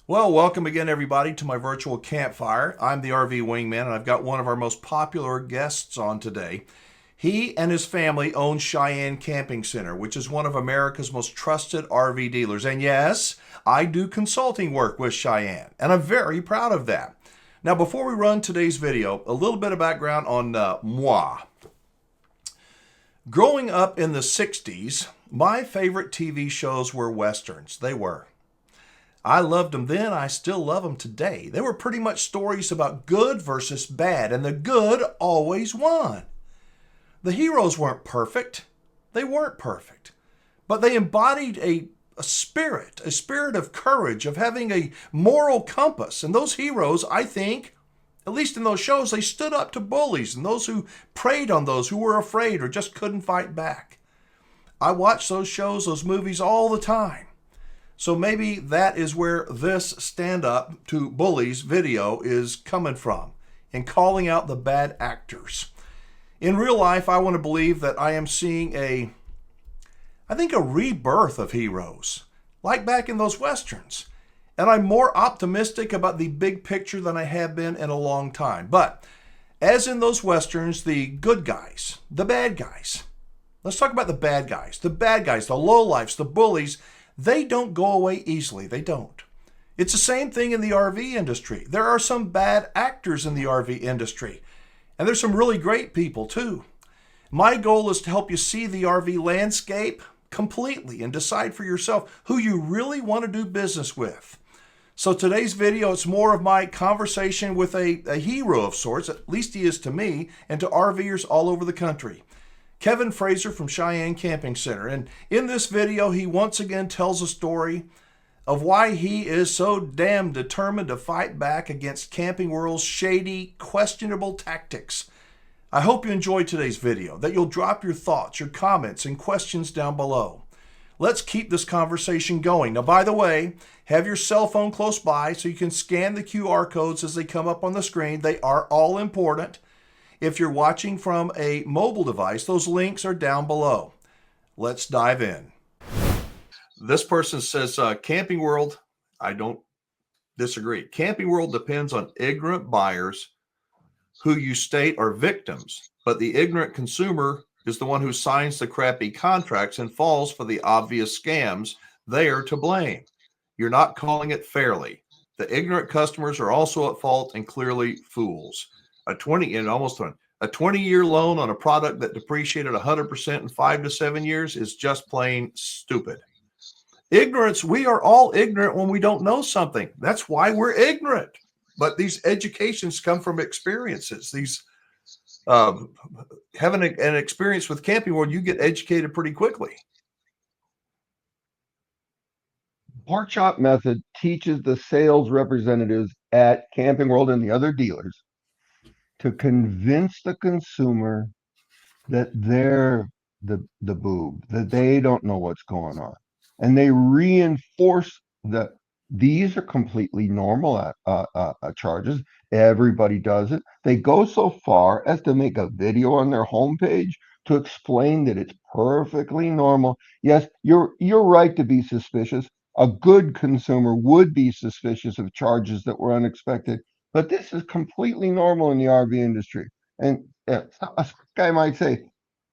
Well, welcome again, everybody, to my virtual campfire. I'm the RV Wingman, and I've got one of our most popular guests on today. He and his family own Cheyenne Camping Center, which is one of America's most trusted RV dealers. And yes, I do consulting work with Cheyenne, and I'm very proud of that. Now, before we run today's video, a little bit of background on moi. Growing up in the 60s, my favorite TV shows were Westerns. They were. I loved them then, I still love them today. They were pretty much stories about good versus bad, and the good always won. The heroes weren't perfect. They weren't perfect. But they embodied a spirit of courage, of having a moral compass. And those heroes, I think, at least in those shows, they stood up to bullies and those who preyed on those who were afraid or just couldn't fight back. I watch those shows, those movies all the time. So maybe that is where this stand up to bullies video is coming from, and calling out the bad actors. In real life, I want to believe that I am seeing a rebirth of heroes, like back in those Westerns. And I'm more optimistic about the big picture than I have been in a long time. But as in those Westerns, the good guys, the bad guys. Let's talk about the bad guys. The bad guys, the lowlifes, the bullies, they don't go away easily. They don't. It's the same thing in the RV industry. There are some bad actors in the RV industry, and there's some really great people too. My goal is to help you see the RV landscape completely and decide for yourself who you really want to do business with. So today's video, it's more of my conversation with a hero of sorts, at least he is to me, and to RVers all over the country. Kevin Frazer from Cheyenne Camping Center. And in this video, he once again tells a story of why he is so damn determined to fight back against Camping World's shady, questionable tactics. I hope you enjoyed today's video, that you'll drop your thoughts, your comments, and questions down below. Let's keep this conversation going. Now, by the way, have your cell phone close by so you can scan the QR codes as they come up on the screen. They are all important. If you're watching from a mobile device, those links are down below. Let's dive in. This person says, Camping World, I don't disagree. Camping World depends on ignorant buyers who you state are victims, but the ignorant consumer is the one who signs the crappy contracts and falls for the obvious scams. They are to blame. You're not calling it fairly. The ignorant customers are also at fault and clearly fools. A 20-year loan on a product that depreciated 100% in 5 to 7 years is just plain stupid. Ignorance, we are all ignorant when we don't know something. That's why we're ignorant. But these educations come from experiences. These having an experience with Camping World, you get educated pretty quickly. Pork chop method teaches the sales representatives at Camping World and the other dealers to convince the consumer that they're the boob, that they don't know what's going on. And they reinforce that these are completely normal charges. Everybody does it. They go so far as to make a video on their homepage to explain that it's perfectly normal. Yes, you're right to be suspicious. A good consumer would be suspicious of charges that were unexpected. But this is completely normal in the RV industry. And a guy might say,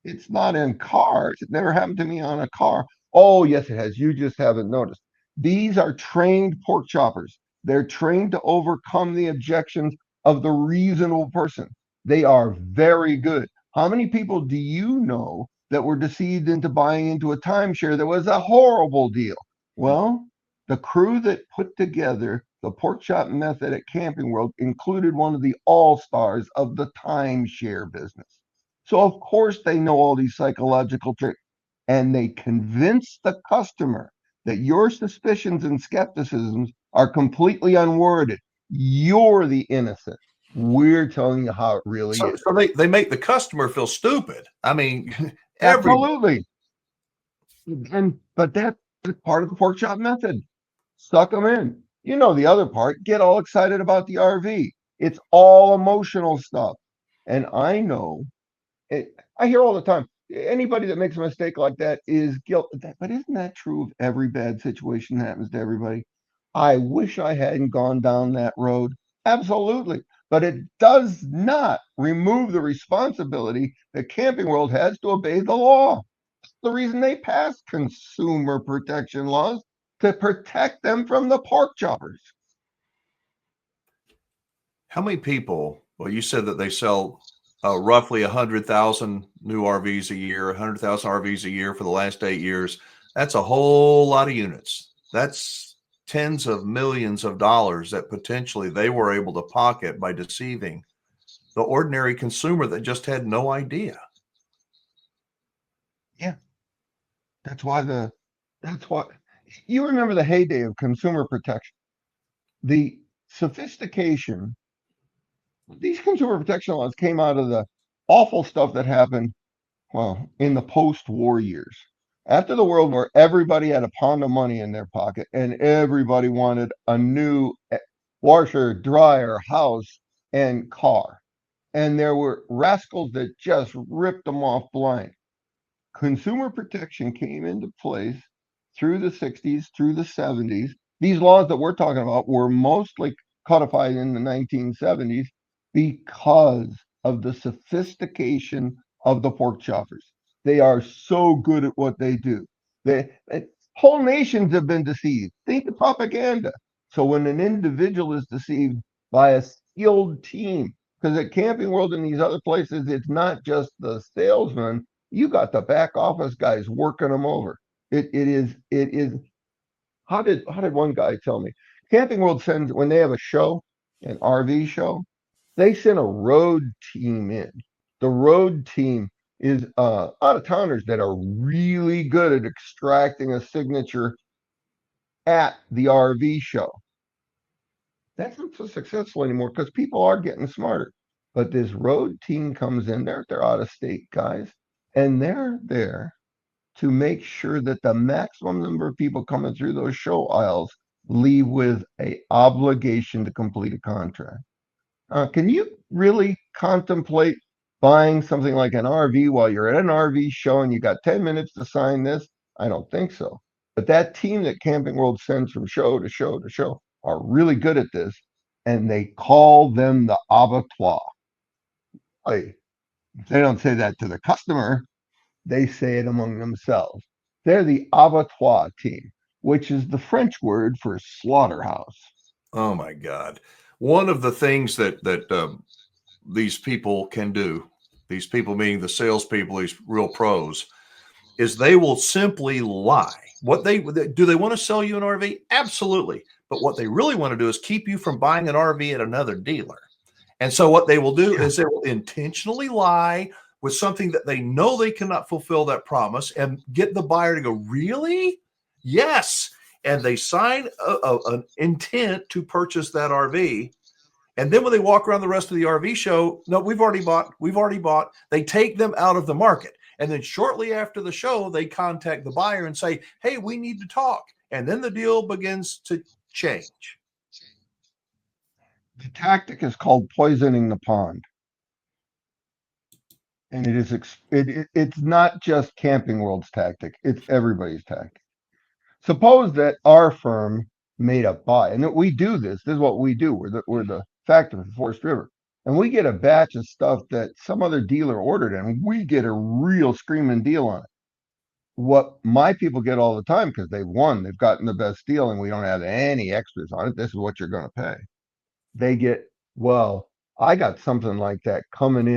it's not in cars. It never happened to me on a car. Oh, yes, it has. You just haven't noticed. These are trained pork choppers. They're trained to overcome the objections of the reasonable person. They are very good. How many people do you know that were deceived into buying into a timeshare that was a horrible deal? Well, the crew that put together the pork chop method at Camping World included one of the all-stars of the timeshare business. So of course they know all these psychological tricks, and they convince the customer that your suspicions and skepticisms are completely unwarranted. You're the innocent. We're telling you how it really is. So they make the customer feel stupid. I mean, absolutely. But that's part of the pork chop method. Suck them in. You know the other part, get all excited about the RV. It's all emotional stuff. And I know, I hear all the time, anybody that makes a mistake like that is guilty. But isn't that true of every bad situation that happens to everybody? I wish I hadn't gone down that road. Absolutely. But it does not remove the responsibility that Camping World has to obey the law. The reason they passed consumer protection laws to protect them from the pork choppers. How many people? Well, you said that they sell roughly 100,000 new RVs a year, 100,000 RVs a year for the last 8 years. That's a whole lot of units. That's tens of millions of dollars that potentially they were able to pocket by deceiving the ordinary consumer that just had no idea. Yeah, that's why that's why you remember the heyday of consumer protection. The sophistication, these consumer protection laws came out of the awful stuff that happened, well, in the post-war years. After the World War, everybody had a pound of money in their pocket and everybody wanted a new washer, dryer, house, and car. And there were rascals that just ripped them off blind. Consumer protection came into place through the 60s, through the 70s. These laws that we're talking about were mostly codified in the 1970s because of the sophistication of the pork choppers. They are so good at what they do. Whole nations have been deceived. Think of propaganda. So when an individual is deceived by a skilled team, because at Camping World and these other places, it's not just the salesman, you got the back office guys working them over. It is. How did one guy tell me? Camping World sends when they have a show, an RV show, they send a road team in. The road team is out of towners that are really good at extracting a signature at the RV show. That's not so successful anymore because people are getting smarter. But this road team comes in there, they're out of state guys, and they're there to make sure that the maximum number of people coming through those show aisles leave with a obligation to complete a contract. Can you really contemplate buying something like an RV while you're at an RV show and you got 10 minutes to sign this? I don't think so. But that team that Camping World sends from show to show to show are really good at this, and they call them the abattoir. Hey, they don't say that to the customer, they say it among themselves. They're the abattoir team, which is the French word for slaughterhouse. Oh my God! One of the things that these people can do, these people meaning the salespeople, these real pros, is they will simply lie. What they do, they want to sell you an RV? Absolutely. But what they really want to do is keep you from buying an RV at another dealer. And so what they will do Yeah. is they will intentionally lie with something that they know they cannot fulfill that promise and get the buyer to go, really? Yes. And they sign an intent to purchase that RV. And then when they walk around the rest of the RV show, no, we've already bought. We've already bought. They take them out of the market. And then shortly after the show, they contact the buyer and say, hey, we need to talk. And then the deal begins to change. The tactic is called poisoning the pond. And it's not just Camping World's tactic, it's everybody's tactic. Suppose that our firm made a buy, and that we do this. This is what we do. We're the factor for Forest River, and we get a batch of stuff that some other dealer ordered, and we get a real screaming deal on it. What my people get all the time because they've won, they've gotten the best deal, and we don't have any extras on it. This is what you're going to pay. They get, well, I got something like that coming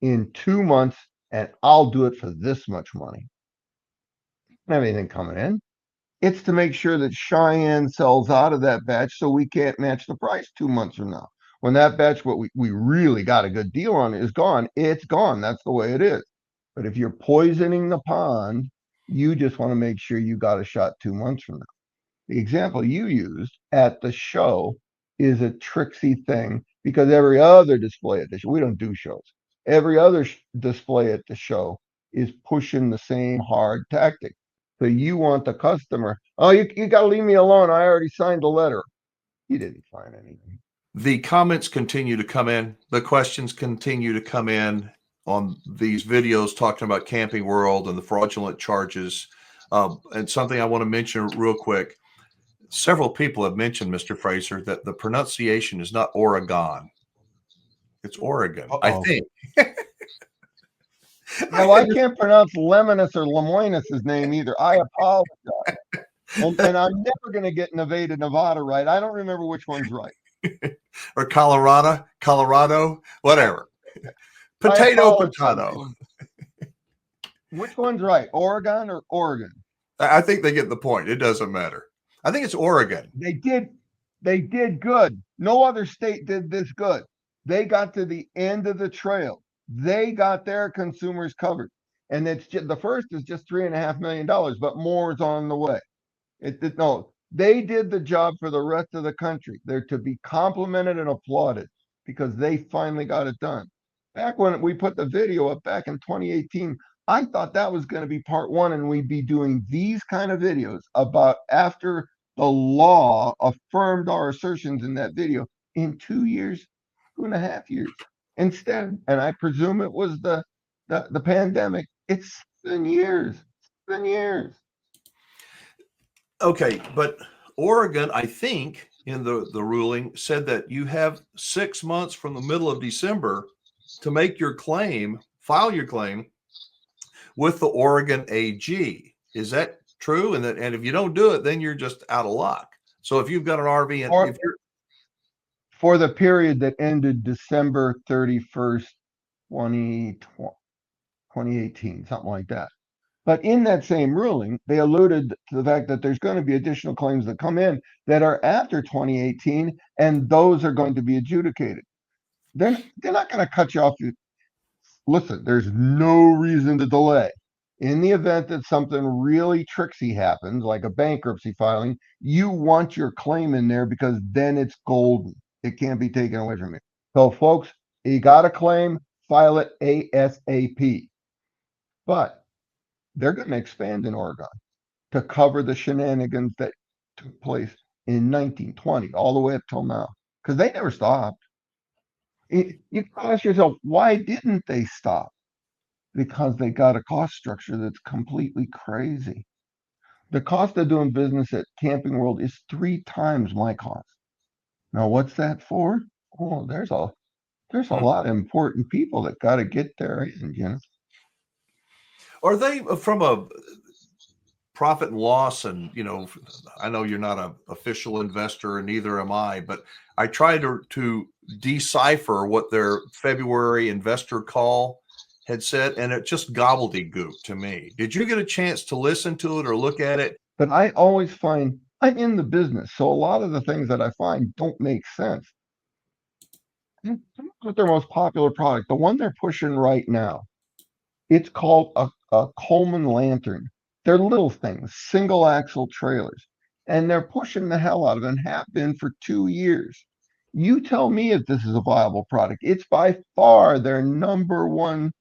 in 2 months, and I'll do it for this much money. I don't have anything coming in. It's to make sure that Cheyenne sells out of that batch so we can't match the price 2 months from now. When that batch, what we really got a good deal on is gone, it's gone. That's the way it is. But if you're poisoning the pond, you just want to make sure you got a shot 2 months from now. The example you used at the show is a tricksy thing because every other display at the show, we don't do shows. Every other display at the show is pushing the same hard tactic. So you want the customer, oh, you got to leave me alone. I already signed the letter. You didn't sign anything. The comments continue to come in. The questions continue to come in on these videos talking about Camping World and the fraudulent charges. And something I want to mention real quick. Several people have mentioned, Mr. Fraser, that the pronunciation is not Oregon. It's Oregon, I Uh-oh. think. Yeah, well, I can't pronounce Lemonis or Lemoynis's name either. I apologize. And I'm never going to get Nevada right. I don't remember which one's right. Or Colorado, whatever. I Potato, apologize. potato. Which one's right, Oregon or Oregon? I think they get the point. It doesn't matter. I think it's Oregon. They did good. No other state did this good. They got to the end of the trail. They got their consumers covered. And it's just, the first is just $3.5 million, but more is on the way. No, they did the job for the rest of the country. They're to be complimented and applauded because they finally got it done. Back when we put the video up back in 2018, I thought that was going to be part one, and we'd be doing these kind of videos about after the law affirmed our assertions in that video in 2 years, 2.5 years. Instead, and I presume it was the pandemic, it's 7 years. 7 years. Okay, but Oregon, I think, in the ruling said that you have 6 months from the middle of December to make your claim, file your claim with the Oregon AG. Is that true? And if you don't do it, then you're just out of luck. So if you've got an RV and if you're for the period that ended December 31st, 2018, something like that. But in that same ruling, they alluded to the fact that there's going to be additional claims that come in that are after 2018, and those are going to be adjudicated. They're not going to cut you off. Listen, there's no reason to delay. In the event that something really tricksy happens, like a bankruptcy filing, you want your claim in there because then it's golden. It can't be taken away from you. So, folks, you got a claim, file it ASAP. But they're going to expand in Oregon to cover the shenanigans that took place in 1920 all the way up till now, because they never stopped. You can ask yourself, why didn't they stop? Because they got a cost structure that's completely crazy. The cost of doing business at Camping World is 3 times my cost. Now, what's that for? Oh, there's a lot of important people that got to get there, are they from a profit and loss, and I know you're not an official investor and neither am I, but I tried to decipher what their February investor call had said, and it just gobbledygook to me. Did you get a chance to listen to it or look at it? But I always find I'm in the business, so a lot of the things that I find don't make sense. With their most popular product, the one they're pushing right now, it's called a Coleman Lantern. They're little things, single axle trailers, and they're pushing the hell out of it and have been for 2 years. You tell me if this is a viable product. It's by far their number one.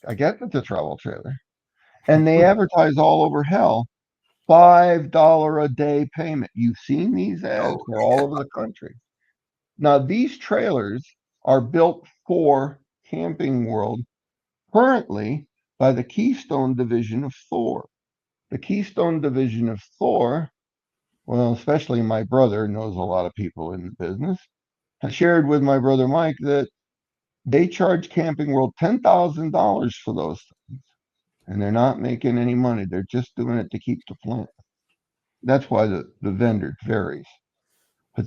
I guess it's a travel trailer, and they advertise all over hell. $5 a day payment. You've seen these ads. Oh, They're all over the country. Now, these trailers are built for Camping World currently by the Keystone division of Thor. The Keystone division of Thor, well, especially my brother knows a lot of people in the business. I shared with my brother Mike that they charge Camping World $10,000 for those things, and they're not making any money. They're just doing it to keep the plant. That's why the vendor varies. But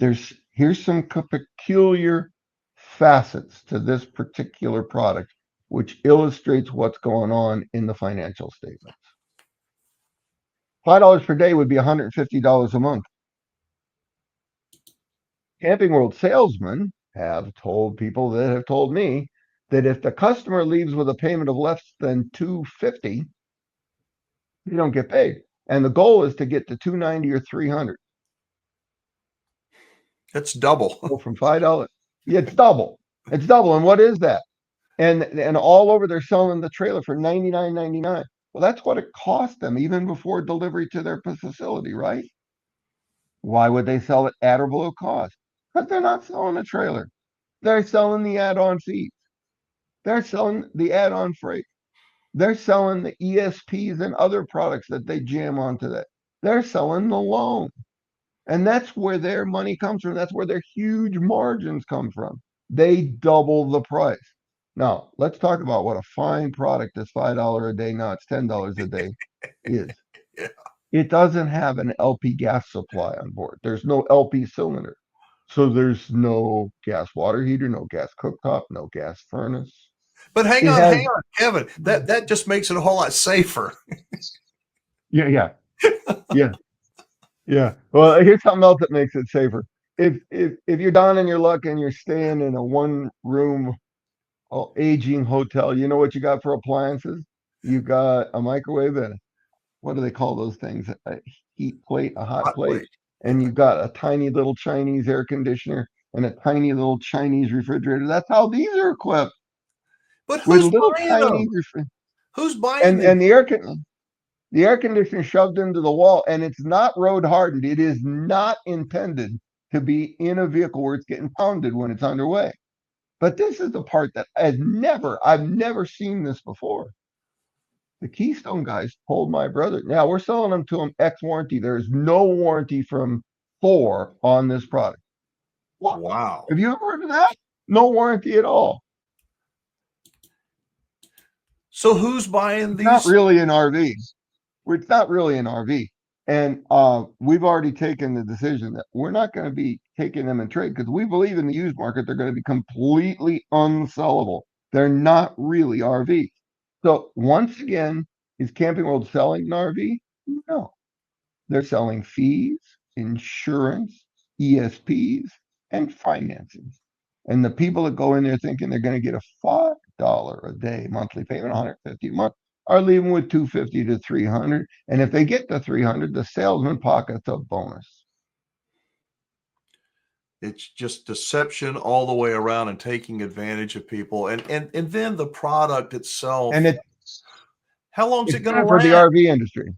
here's some peculiar facets to this particular product, which illustrates what's going on in the financial statements. $5 per day would be $150 a month. Camping World salesmen have told people that have told me that if the customer leaves with a payment of less than $250, they don't get paid. And the goal is to get to $290 or $300. it's double. Go from $5. Yeah, it's double. It's double. And what is that? And all over they're selling the trailer for $99.99. Well, that's what it cost them even before delivery to their facility, right? Why would they sell it at or below cost? Because they're not selling a trailer. They're selling the add-on fees. They're selling the add-on freight. They're selling the ESPs and other products that they jam onto that. They're selling the loan. And that's where their money comes from. That's where their huge margins come from. They double the price. Now, let's talk about what a fine product this $5 a day, now it's $10 a day, is. Yeah. It doesn't have an LP gas supply on board. There's no LP cylinder. So there's no gas water heater, no gas cooktop, no gas furnace. But It hang has, on, Kevin. That just makes it a whole lot safer. yeah, yeah, yeah, yeah. Well, here's something else that makes it safer. If you're down in your luck and you're staying in a one room aging hotel, you know what you got for appliances? You got a microwave and what do they call those things? A heat plate, a hot Hot plate, plate. Yeah. and you've got a tiny little Chinese air conditioner and a tiny little Chinese refrigerator. That's how these are equipped, But with who's little buying tiny them? Who's buying and these? the air conditioner shoved into the wall, and it's not road hardened. It is not intended to be in a vehicle where it's getting pounded when it's underway. But this is the part that I've never seen this before. The Keystone guys told my brother, now we're selling them to him X warranty. There is no warranty from Thor on this product. What? Wow. Have you ever heard of that? No warranty at all. So who's buying It's not these? really an RV. It's not really an RV. And we've already taken the decision that we're not going to be taking them in trade because we believe in the used market. They're going to be completely unsellable. They're not really RVs. So once again, is Camping World selling an RV? No. They're selling fees, insurance, ESPs, and financing. And the people that go in there thinking they're going to get a $5 a day monthly payment, 150 a month, are leaving with 250 to 300. And if they get to 300, the salesman pockets a bonus. It's just deception all the way around and taking advantage of people. And then the product And itself. How long is it's it going to bad for the last? RV industry.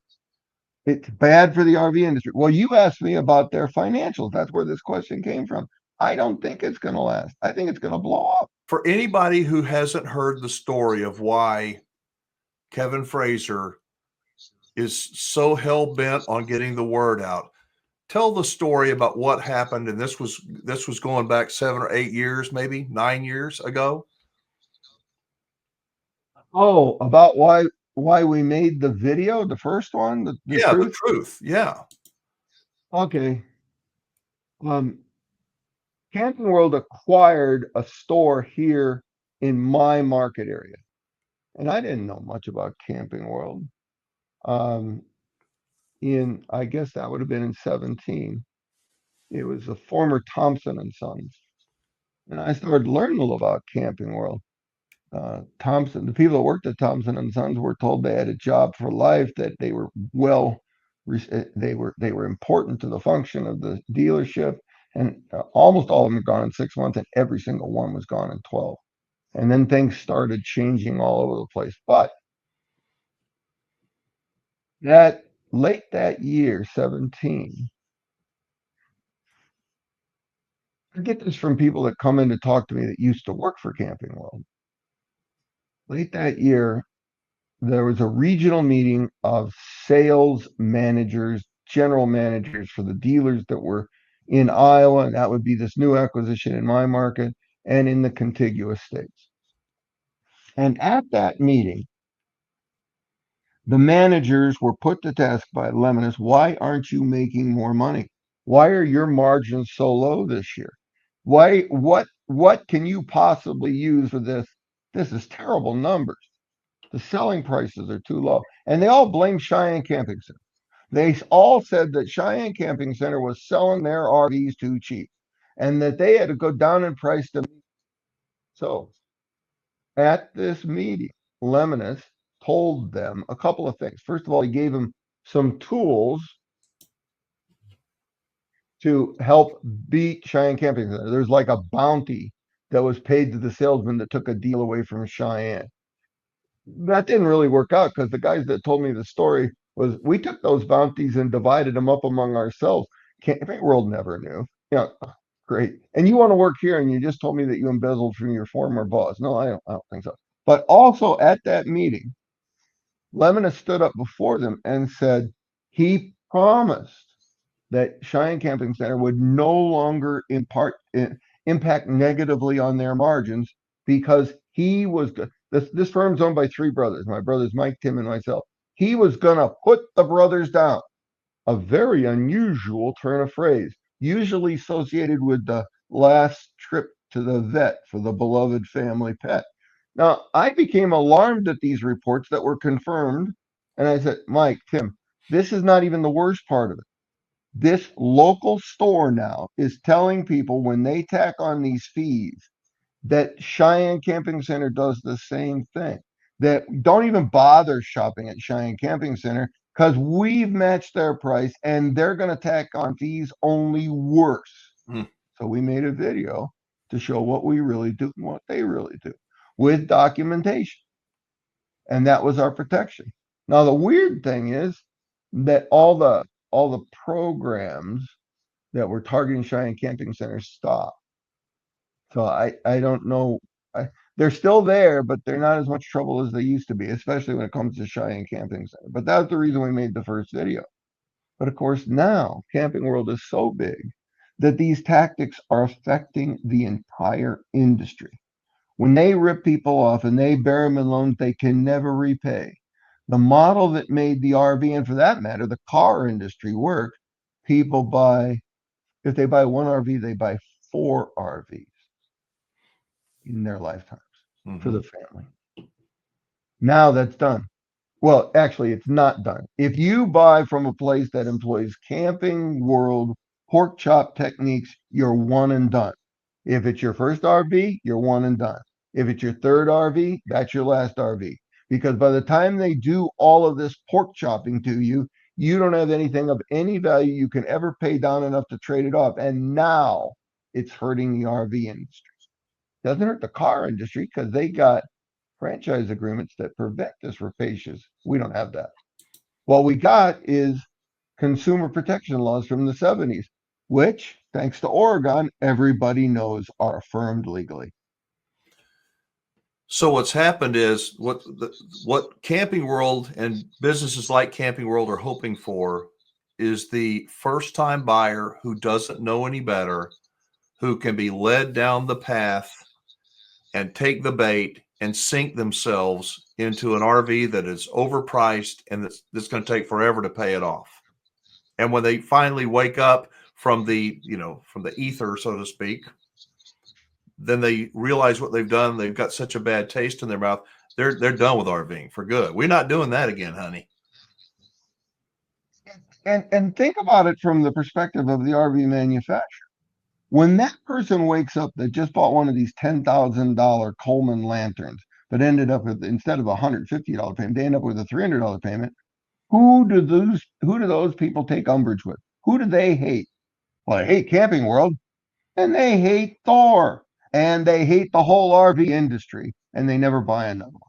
It's bad for the RV industry. Well, you asked me about their financials. That's where this question came from. I don't think it's going to last. I think it's going to blow up. For anybody who hasn't heard the story of why Kevin Frazer is so hell bent on getting the word out, tell the story about what happened. And this was going back 7 or 8 years, maybe 9 years ago. Oh, about why we made the video, the first one, the Yeah, the truth. truth. Yeah. Okay. Um, Camping World acquired a store here in my market area, and I didn't know much about Camping World. Um, I guess that would have been in 17. It was the former Thompson and Sons, and I started learning a little about Camping World. Thompson, the people that worked at Thompson and Sons were told they had a job for life, that they were they were important to the function of the dealership, and almost all of them were gone in 6 months, and every single one was gone in 12. And then things started changing all over the place. But that late that year, 17, I get this from people that come in to talk to me that used to work for Camping World. Late that year, there was a regional meeting of sales managers, general managers for the dealers that were in Iowa, and that would be this new acquisition in my market and in the contiguous states. And at that meeting, the managers were put to task by Lemonis. Why aren't you making more money? Why are your margins so low this year? Why what can you possibly use for this? This is terrible numbers. The selling prices are too low. And they all blamed Cheyenne Camping Center. They all said that Cheyenne Camping Center was selling their RVs too cheap and that they had to go down in price to. So at this meeting, Lemonis told them a couple of things. First of all, he gave them some tools to help beat Cheyenne Camping Center. There's like a bounty that was paid to the salesman that took a deal away from Cheyenne. That didn't really work out because the guys that told me the story was we took those bounties and divided them up among ourselves. Camping World never knew. Yeah, great. And you want to work here, and you just told me that you embezzled from your former boss. No, I don't think so. But also at that meeting, Lemon stood up before them and said he promised that Cheyenne Camping Center would no longer impact negatively on their margins because he was this firm's owned by three brothers. My brothers Mike, Tim, and myself. He was gonna put the brothers down. A very unusual turn of phrase, usually associated with the last trip to the vet for the beloved family pet. Now, I became alarmed at these reports that were confirmed, and I said, Mike, Tim, this is not even the worst part of it. This local store now is telling people when they tack on these fees that Cheyenne Camping Center does the same thing. That don't even bother shopping at Cheyenne Camping Center because we've matched their price and they're going to tack on fees only worse. Mm. So we made a video to show what we really do and what they really do with documentation. And that was our protection. Now the weird thing is that all the programs that were targeting Cheyenne Camping Center stopped. So I don't know. They're still there, but they're not as much trouble as they used to be, especially when it comes to Cheyenne Camping Center. But that's the reason we made the first video. But of course, now Camping World is so big that these tactics are affecting the entire industry. When they rip people off and they bear them in loans they can never repay, the model that made the RV and for that matter, the car industry work, people buy, if they buy one RV, they buy 4 RVs in their lifetimes for the family. Now that's done. Well, actually, it's not done. If you buy from a place that employs Camping World pork chop techniques, you're one and done. If it's your first RV, you're one and done. If it's your third RV, that's your last RV. Because by the time they do all of this pork chopping to you, you don't have anything of any value you can ever pay down enough to trade it off. And now it's hurting the RV industry. Doesn't hurt the car industry because they got franchise agreements that prevent this rapacious. We don't have that. What we got is consumer protection laws from the 70s, which, thanks to Oregon, everybody knows are affirmed legally. So what's happened is what Camping World and businesses like Camping World are hoping for is the first time buyer who doesn't know any better, who can be led down the path and take the bait and sink themselves into an RV that is overpriced and that's going to take forever to pay it off. And when they finally wake up from the ether, so to speak, then they realize what they've done. They've got such a bad taste in their mouth. They're done with RVing for good. We're not doing that again, honey. And think about it from the perspective of the RV manufacturer. When that person wakes up that just bought one of these $10,000 Coleman lanterns, but ended up with, instead of a $150 payment, they end up with a $300 payment. Who do those people take umbrage with? Who do they hate? Well, they hate Camping World, and they hate Thor, and they hate the whole RV industry, and they never buy another one.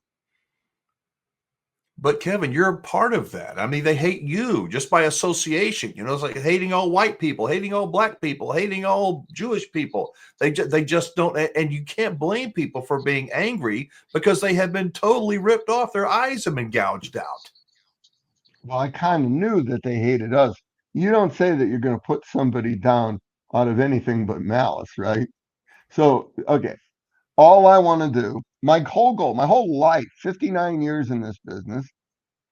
But Kevin, you're a part of that. I mean, they hate you just by association. It's like hating all white people, hating all black people, hating all Jewish people. They just don't, and you can't blame people for being angry because they have been totally ripped off. Their eyes have been gouged out. Well, I kind of knew that they hated us. You don't say that you're going to put somebody down out of anything but malice, right? So, okay, all I want to do, my whole goal, my whole life, 59 years in this business,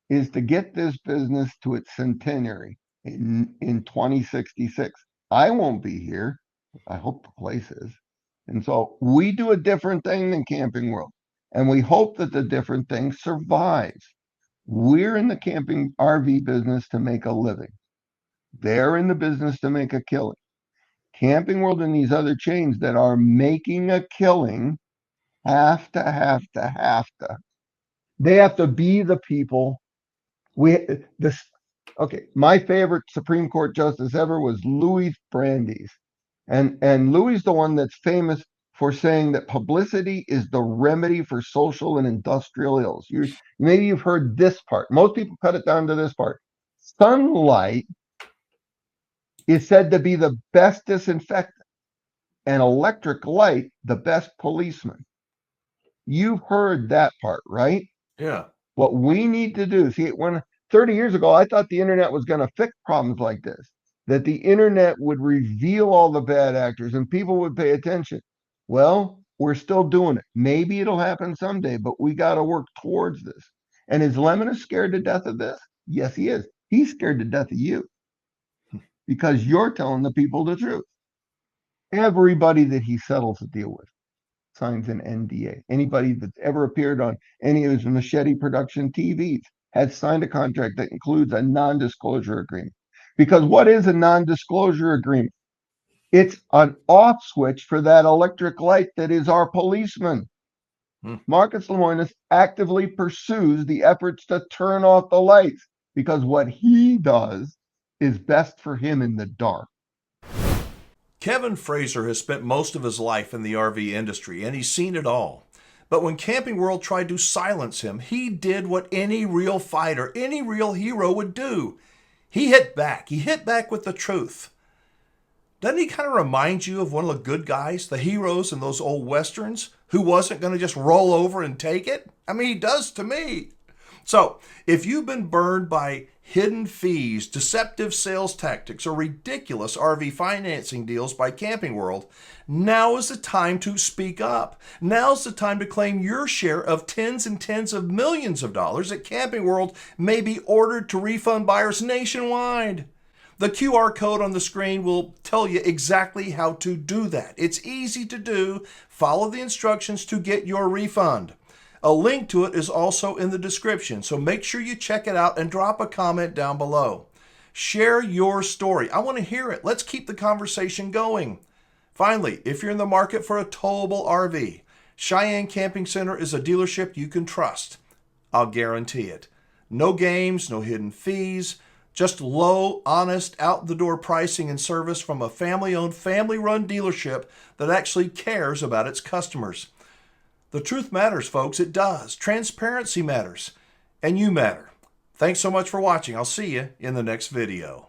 is to get this business to its centenary in 2066. I won't be here. I hope the place is. And so we do a different thing than Camping World. And we hope that the different thing survives. We're in the camping RV business to make a living. They're in the business to make a killing. Camping World and these other chains that are making a killing have to. They have to be the people. Okay. My favorite Supreme Court justice ever was Louis Brandeis, and Louis is the one that's famous for saying that publicity is the remedy for social and industrial ills. Maybe you've heard this part. Most people cut it down to this part. Sunlight is said to be the best disinfectant, and electric light the best policeman. You've heard that part, right? Yeah. What we need to do, see, when 30 years ago, I thought the internet was going to fix problems like this, that the internet would reveal all the bad actors and people would pay attention. Well, we're still doing it. Maybe it'll happen someday, but we got to work towards this. And is Lemon scared to death of this? Yes, he is. He's scared to death of you because you're telling the people the truth. Everybody that he settles a deal with signs an NDA. Anybody that's ever appeared on any of his Machete production TVs has signed a contract that includes a non-disclosure agreement. Because what is a non-disclosure agreement? It's an off switch for that electric light that is our policeman. Marcus Lemoyne actively pursues the efforts to turn off the lights because what he does is best for him in the dark. Kevin Frazer has spent most of his life in the RV industry, and he's seen it all. But when Camping World tried to silence him, he did what any real fighter, any real hero would do. He hit back. He hit back with the truth. Doesn't he kind of remind you of one of the good guys, the heroes in those old westerns, who wasn't going to just roll over and take it? I mean, he does to me. So, if you've been burned by hidden fees, deceptive sales tactics, or ridiculous RV financing deals by Camping World, now is the time to speak up. Now's the time to claim your share of tens and tens of millions of dollars that Camping World may be ordered to refund buyers nationwide. The QR code on the screen will tell you exactly how to do that. It's easy to do. Follow the instructions to get your refund. A link to it is also in the description, so make sure you check it out and drop a comment down below. Share your story. I want to hear it. Let's keep the conversation going. Finally, if you're in the market for a towable RV, Cheyenne Camping Center is a dealership you can trust. I'll guarantee it. No games, no hidden fees, just low, honest, out-the-door pricing and service from a family-owned, family-run dealership that actually cares about its customers. The truth matters, folks. It does. Transparency matters. And you matter. Thanks so much for watching. I'll see you in the next video.